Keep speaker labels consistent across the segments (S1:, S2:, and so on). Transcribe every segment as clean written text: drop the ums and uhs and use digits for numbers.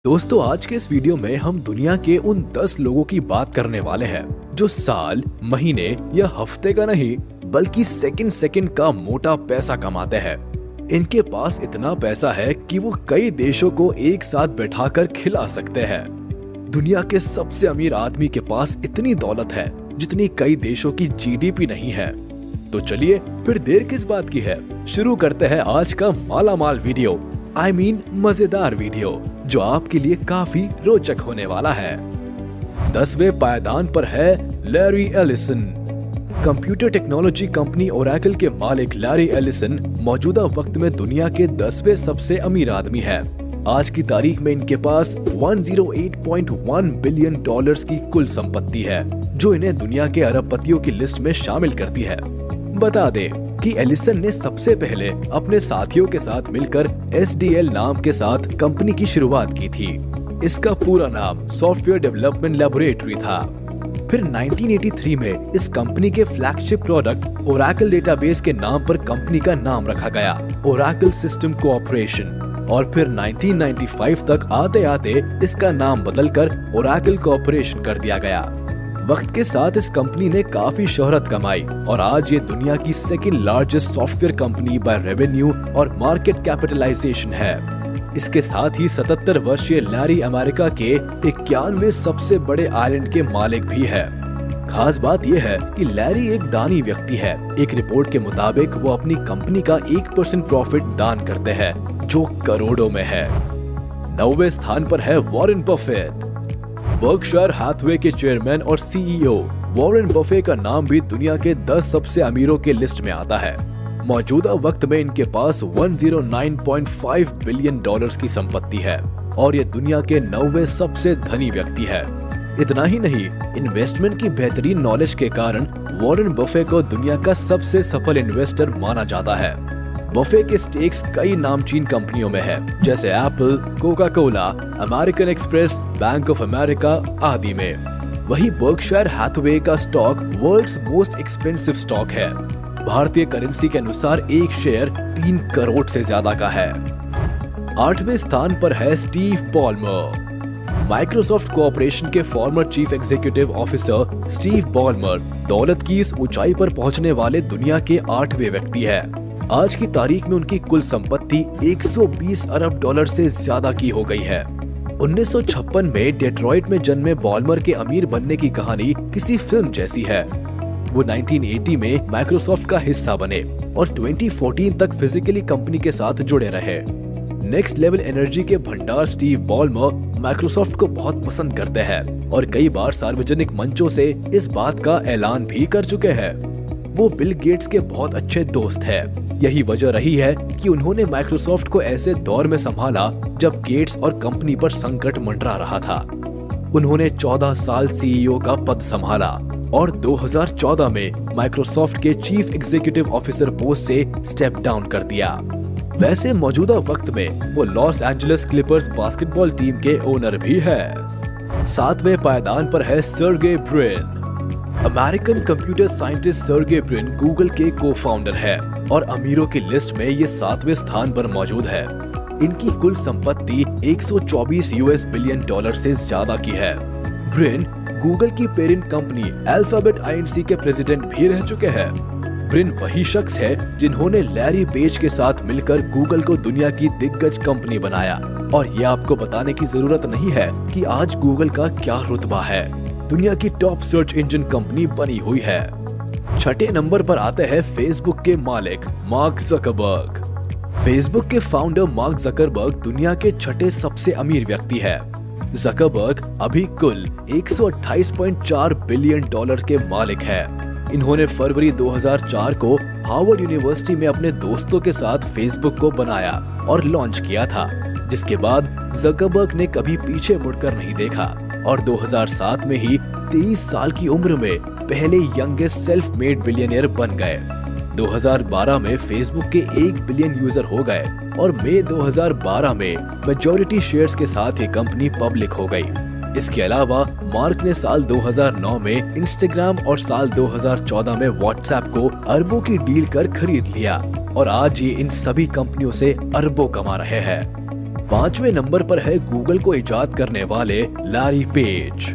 S1: दोस्तों, आज के इस वीडियो में हम दुनिया के उन 10 लोगों की बात करने वाले हैं जो साल, महीने या हफ्ते का नहीं बल्कि सेकंड सेकंड का मोटा पैसा कमाते हैं। इनके पास इतना पैसा है कि वो कई देशों को एक साथ बैठाकर खिला सकते हैं। दुनिया के सबसे अमीर आदमी के पास इतनी दौलत है जितनी कई देशों की जीडीपी नहीं है। तो चलिए फिर देर किस बात की है, शुरू करते हैं आज का मालामाल वीडियो। मजेदार वीडियो जो आपके लिए काफी रोचक होने वाला है। 10वें पायदान पर है Larry Ellison. Computer technology company Oracle के मालिक लैरी एलिसन मौजूदा वक्त में दुनिया के 10वें सबसे अमीर आदमी है। आज की तारीख में इनके पास 108.1 बिलियन डॉलर्स की कुल संपत्ति है, जो इन्हें दुनिया के अरबपतियों की लिस्ट में शामिल करती है। बता दें कि एलिसन ने सबसे पहले अपने साथियों के साथ मिलकर SDL नाम के साथ कंपनी की शुरुआत की थी। इसका पूरा नाम सॉफ्टवेयर डेवलपमेंट लैबोरेटरी था। फिर 1983 में इस कंपनी के फ्लैगशिप प्रोडक्ट ओरेकल डेटाबेस के नाम पर कंपनी का नाम रखा गया, ओरेकल सिस्टम कोऑपरेशन। और फिर 1995 तक आते आते इसका नाम बदलकर ओरेकल कॉर्पोरेशन कर दिया गया। वक्त के साथ इस कंपनी ने काफी शोहरत कमाई और आज ये दुनिया की second largest software company by revenue और मार्केट कैपिटलाइजेशन है। इसके साथ ही 77 वर्षीय लैरी अमेरिका के 91 सबसे बड़े आइलैंड के मालिक भी है। खास बात यह है कि लैरी एक दानी व्यक्ति है। एक रिपोर्ट के मुताबिक वो अपनी कंपनी का 1% प्रॉफिट दान करते हैं, जो करोड़ों में है। 9वें स्थान पर है वॉरेन बफेट। बर्कशायर हैथवे के चेयरमैन और CEO वॉरेन बफे का नाम भी दुनिया के 10 सबसे अमीरों के लिस्ट में आता है। मौजूदा वक्त में इनके पास 109.5 बिलियन डॉलर्स की संपत्ति है और ये दुनिया के 9वें सबसे धनी व्यक्ति है। इतना ही नहीं, इन्वेस्टमेंट की बेहतरीन नॉलेज के कारण वॉरेन बफे को दुनिया का सबसे सफल इन्वेस्टर माना जाता है। बफे के स्टेक्स कई नामचीन कंपनियों में है, जैसे Apple, Coca Cola, American Express, Bank of America आदि में। वही बर्कशायर हैथवे का stock world's most expensive stock है। भारतीय करेंसी के अनुसार एक शेयर 3 करोड़ से ज्यादा का है। 8वें स्थान पर है स्टीव बॉलमर। माइक्रोसॉफ्ट कॉर्पोरेशन के former chief executive officer Steve Ballmer दौलत की इस ऊंचाई पर पहुंचने वाले दुनिया के 8वें व्यक्ति है। आज की तारीख में उनकी कुल संपत्ति 120 अरब डॉलर से ज्यादा की हो गई है। 1956 में डेट्रॉइट में जन्मे बॉलमर के अमीर बनने की कहानी किसी फिल्म जैसी है। वो 1980 में माइक्रोसॉफ्ट का हिस्सा बने और 2014 तक फिजिकली कंपनी के साथ जुड़े रहे। नेक्स्ट लेवल एनर्जी के भंडार स्टीव बॉलमर माइक्रोसॉफ्ट को बहुत पसंद करते हैं और कई बार सार्वजनिक मंचों से इस बात का ऐलान भी कर चुके हैं। वो बिल गेट्स के बहुत अच्छे दोस्त हैं। यही वजह रही है कि उन्होंने माइक्रोसॉफ्ट को ऐसे दौर में संभाला जब गेट्स और कंपनी पर संकट मंडरा रहा था। उन्होंने 14 साल CEO का पद संभाला और 2014 में माइक्रोसॉफ्ट के चीफ एग्जीक्यूटिव ऑफिसर पोस्ट से स्टेप डाउन कर दिया। वैसे मौजूदा वक्त में वो Los Angeles Clippers basketball team के ओनर भी है। 7वें पायदान पर है Sergey Brin. American computer scientist Sergey Brin Google के को-फाउंडर है और अमीरों की लिस्ट में ये 7वें स्थान पर मौजूद है। इनकी कुल संपत्ति 124 US बिलियन डॉलर से ज्यादा की है। ब्रिन गूगल की पेरेंट कंपनी अल्फाबेट Inc के प्रेसिडेंट भी रह चुके हैं। ब्रिन वही शख्स है जिन्होंने लैरी पेज के साथ मिलकर गूगल को दुनिया की दिग्गज कंपनी बनाया। और ये आपको बताने की जरूरत नहीं है कि आज गूगल का क्या रुतबा है। दुनिया की टॉप सर्च इंजन कंपनी बनी हुई है। 6ठे नंबर पर आते हैं फेसबुक के मालिक मार्क जकरबर्ग। फेसबुक के फाउंडर मार्क जकरबर्ग दुनिया के 6ठे सबसे अमीर व्यक्ति है। जकरबर्ग अभी कुल 128.4 बिलियन डॉलर के मालिक है। इन्होंने फरवरी 2004 को हार्वर्ड यूनिवर्सिटी में अपने दोस्तों के साथ फेसबुक को बनाया और लॉन्च किया था, जिसके बाद जकरबर्ग ने कभी पीछे मुड़कर नहीं देखा और 2007 में ही 23 साल की उम्र में पहले यंगेस्ट सेल्फ मेड बिलियनियर बन गए। 2012 में फेसबुक के 1 बिलियन यूजर हो गए और मई 2012 में मेजॉरिटी शेयर्स के साथ ही कंपनी पब्लिक हो गई। इसके अलावा मार्क ने साल 2009 में इंस्टाग्राम और साल 2014 में व्हाट्सएप को अरबों की डील कर खरीद लिया और आज ये इन सभी कंपनियों से अरबों कमा रहे हैं। 5वें नंबर पर है गूगल को इजाद करने वाले लैरी पेज।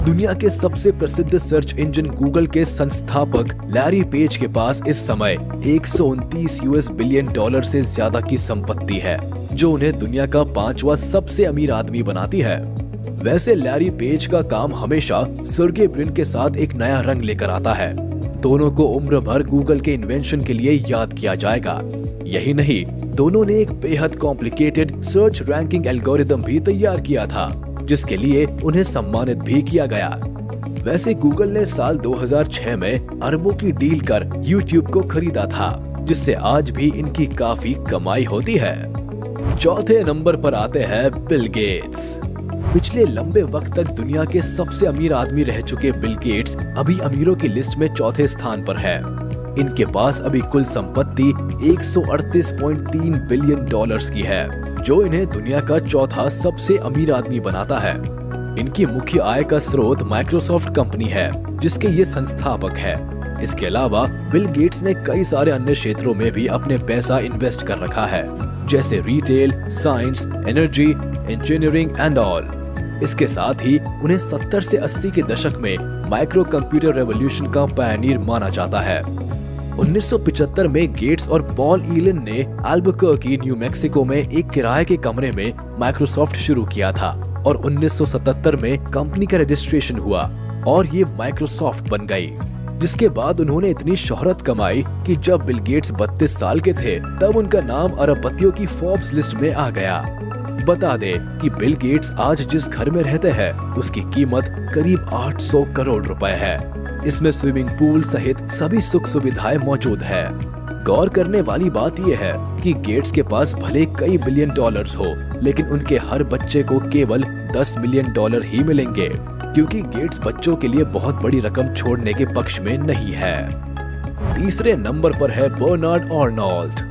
S1: दुनिया के सबसे प्रसिद्ध सर्च इंजन गूगल के संस्थापक लैरी पेज के पास इस समय 129 यूएस बिलियन डॉलर से ज्यादा की संपत्ति है, जो उन्हें दुनिया का 5वां सबसे अमीर आदमी बनाती है। वैसे लैरी पेज का काम हमेशा सर्गे ब्रिन के साथ एक नया रंग लेकर आता है। दोनों को उम्र भर गूगल के इन्वेंशन के लिए याद किया जाएगा। यही नहीं, दोनों ने एक बेहद कॉम्प्लिकेटेड सर्च रैंकिंग एल्गोरिदम भी तैयार किया था, जिसके लिए उन्हें सम्मानित भी किया गया। वैसे गूगल ने साल 2006 में अरबों की डील कर YouTube को खरीदा था, जिससे आज भी इनकी काफी कमाई होती है। चौथे नंबर पर आते हैं बिल गेट्स। पिछले लंबे वक्त तक दुनिया के सबसे अमीर आदमी रह चुके बिल गेट्स अभी अमीरों की लिस्ट में चौथे स्थान पर है। इनके पास अभी कुल संपत्ति 138.3 बिलियन डॉलर्स की है, जो इन्हें दुनिया का चौथा सबसे अमीर आदमी बनाता है। इनकी मुख्य आय का स्रोत माइक्रोसॉफ्ट कंपनी है, जिसके ये संस्थापक है। इसके अलावा बिल गेट्स ने कई सारे अन्य क्षेत्रों में भी अपने पैसा इन्वेस्ट कर रखा है, जैसे retail, science, energy, engineering and all. इसके साथ ही उन्हें 70 से 80 के दशक में माइक्रो कंप्यूटर रेवोल्यूशन का पायनियर माना जाता है। 1975 में गेट्स और पॉल ईलन ने अल्बुकर्की, न्यू मैक्सिको में एक किराए के कमरे में माइक्रोसॉफ्ट शुरू किया था और 1977 में कंपनी का रजिस्ट्रेशन हुआ और ये माइक्रोसॉफ्ट बन गई। जिसके बाद उन्होंने इतनी शोहरत कमाई कि जब बिल गेट्स 32 साल के थे, तब उनका नाम अरबपतियों की फोर्ब्स लिस्ट में आ गया। बता दे कि बिल गेट्स आज जिस घर में रहते हैं, उसकी कीमत करीब 800 करोड़ रुपए है। इसमें स्विमिंग पूल सहित सभी सुख सुविधाएं मौजूद है। गौर करने वाली बात यह है कि गेट्स के पास भले कई बिलियन डॉलर्स हो, लेकिन उनके हर बच्चे को केवल 10 मिलियन डॉलर ही मिलेंगे, क्योंकि गेट्स बच्चों के लिए बहुत बड़ी रकम छोड़ने के पक्ष में नहीं है। तीसरे नंबर पर है Bernard Arnault.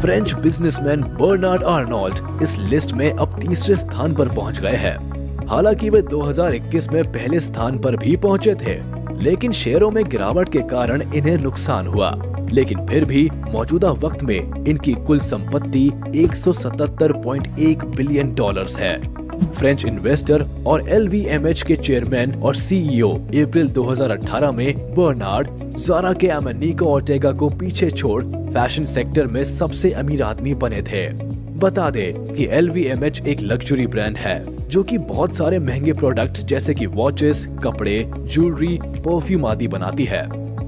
S1: French businessman Bernard Arnault इस लिस्ट में अब तीसरे स्थान पर पहुंच गए हैं। हालांकि वे 2021 में पहले स्थान पर भी पहुंचे थे, लेकिन शेयरों में गिरावट के कारण इन्हें नुकसान हुआ। लेकिन फिर भी मौजूदा वक्त में इनकी कुल संपत्ति 177.1 बिलियन डॉलर्स है। फ्रेंच इन्वेस्टर और LVMH के चेयरमैन और CEO अप्रैल 2018 में बर्नार्ड ज़ारा के एमेनिको ऑर्टेगा को पीछे छोड़ फैशन सेक्टर में सबसे अमीर आदमी बने थे। बता दे कि LVMH एक लग्जरी ब्रांड है, जो कि बहुत सारे महंगे प्रोडक्ट्स जैसे कि वॉचेस, कपड़े, ज्वेलरी, परफ्यूम आदि बनाती है।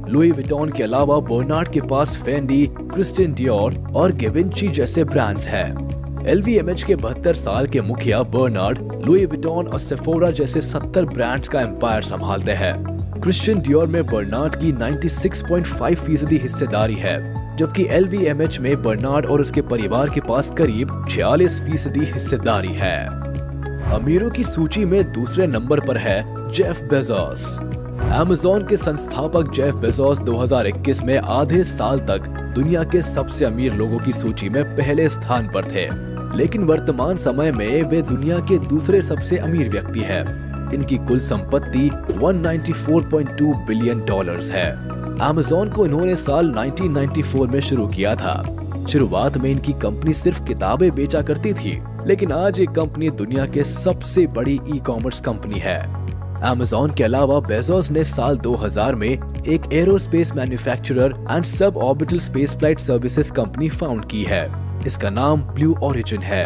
S1: लुई विटॉन के अलावा बर्नार्ड के पास फेंडी, क्रिस्टियन डियोर और गिवेंची जैसे ब्रांड्स हैं। LVMH के 72 साल के मुखिया बर्नार्ड लुई विटॉन और सेफोरा जैसे 70 ब्रांड्स का एम्पायर संभालते हैं। क्रिस्टियन डियोर में बर्नार्ड की 96.5% हिस्सेदारी है, जबकि LVMH में बर्नार्ड और उसके परिवार के पास करीब 46% हिस्सेदारी है। अमीरों की सूची में दूसरे नंबर पर है जेफ बेजोस। अमेज़न के संस्थापक जेफ बेजोस 2021 में आधे साल तक दुनिया के सबसे अमीर लोगों की सूची में पहले स्थान पर थे, लेकिन वर्तमान समय में वे दुनिया के दूसरे सबसे अमीर व्यक्ति हैं। इनकी कुल संपत्ति 194.2 बिलियन डॉलर्स है। अमेज़न को इन्होंने साल 1994 में शुरू किया था। शुरुआत में इनकी कंपनी सिर्फ किताबें बेचा करती थी, लेकिन आज ये कंपनी दुनिया के सबसे बड़ी ई-कॉमर्स कंपनी है। अमेज़न के अलावा बेजोस ने साल 2000 में एक aerospace manufacturer and sub orbital space flight services company found की है। इसका नाम ब्लू ओरिजिन है।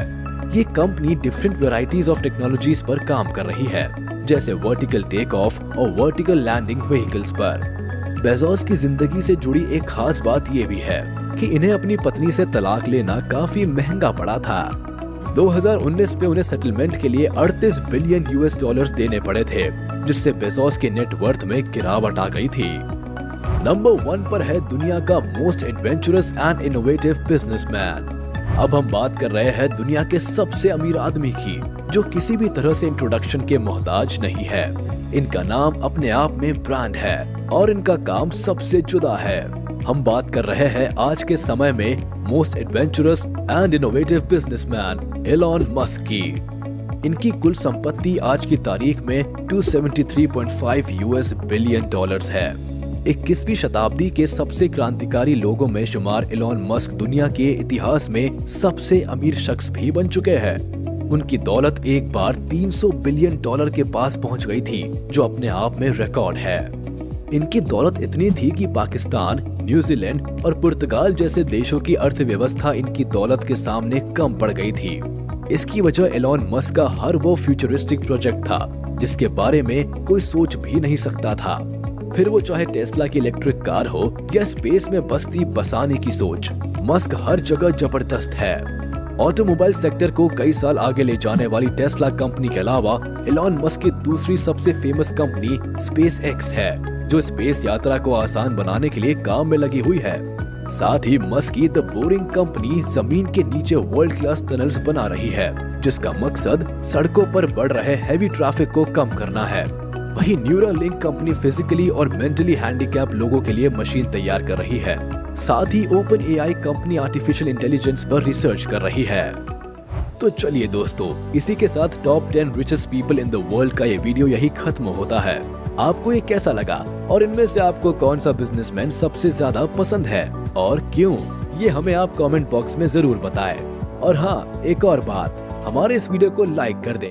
S1: ये company different varieties of technologies पर काम कर रही है, जैसे वर्टिकल टेक ऑफ और वर्टिकल लैंडिंग व्हीकल्स पर। बेजोस की जिंदगी से जुड़ी एक खास बात ये भी है कि इन्हें अपनी पत्नी से तलाक लेना काफी महंगा पड़ा था। 2019 में उन्हें सेटलमेंट के लिए 38 बिलियन यूएस डॉलर्स देने पड़े थे, जिससे बेजोस के नेटवर्थ में गिरावट आ गई थी। नंबर 1 पर है दुनिया का most adventurous and innovative businessman. अब हम बात कर रहे हैं दुनिया के सबसे अमीर आदमी की, जो किसी भी तरह से इंट्रोडक्शन के मोहताज नहीं है। इनका नाम अपने आप में ब्रांड है और इनका काम सबसे जुदा है। हम बात कर रहे हैं आज के समय में most adventurous and innovative businessman Elon Musk की। इनकी कुल संपत्ति आज की तारीख में 273.5 यूएस बिलियन डॉलर्स है। 21वीं शताब्दी के सबसे क्रांतिकारी लोगों में शुमार एलॉन मस्क दुनिया के इतिहास में सबसे अमीर शख्स भी बन चुके हैं। उनकी दौलत एक बार 300 बिलियन डॉलर के पास पहुंच गई थी, जो अपने आप में रिकॉर्ड है। इनकी दौलत इतनी थी कि पाकिस्तान, न्यूजीलैंड और पुर्तगाल जैसे देशों की अर्थव्यवस्था इनकी दौलत के सामने कम पड़ गई थी। इसकी वजह एलॉन मस्क का हर वो फ्यूचरिस्टिक प्रोजेक्ट था जिसके बारे में कोई सोच भी नहीं सकता था। फिर वो चाहे टेस्ला की इलेक्ट्रिक कार हो या स्पेस में बस्ती बसाने की सोच, मस्क हर जगह जबरदस्त है। ऑटोमोबाइल सेक्टर को कई साल आगे ले जाने वाली टेस्ला कंपनी के अलावा एलॉन मस्क की दूसरी सबसे फेमस कंपनी स्पेस एक्स है, जो स्पेस यात्रा को आसान बनाने के लिए काम में लगी हुई है। साथ ही मस्क की द बोरिंग कंपनी जमीन के नीचे वर्ल्ड क्लास टनल्स बना रही है, जिसका मकसद सड़कों पर बढ़ रहे हैवी ट्रैफिक को कम करना है। वहीं न्यूरालिंक कंपनी फिजिकली और मेंटली हैंडीकैप लोगों के लिए मशीन तैयार कर रही है। साथ ही open AI company artificial intelligence पर रिसर्च कर रही है। तो चलिए दोस्तों, इसी के साथ top 10 richest people in the world का ये वीडियो यही खत्म होता है। आपको ये कैसा लगा और इनमें से आपको कौन सा बिजनेसमैन सबसे ज्यादा पसंद है और क्यों, ये हमें आप कमेंट बॉक्स में जरूर बताएं। और हाँ, एक और बात, हमारे इस वीडियो को लाइक कर दें।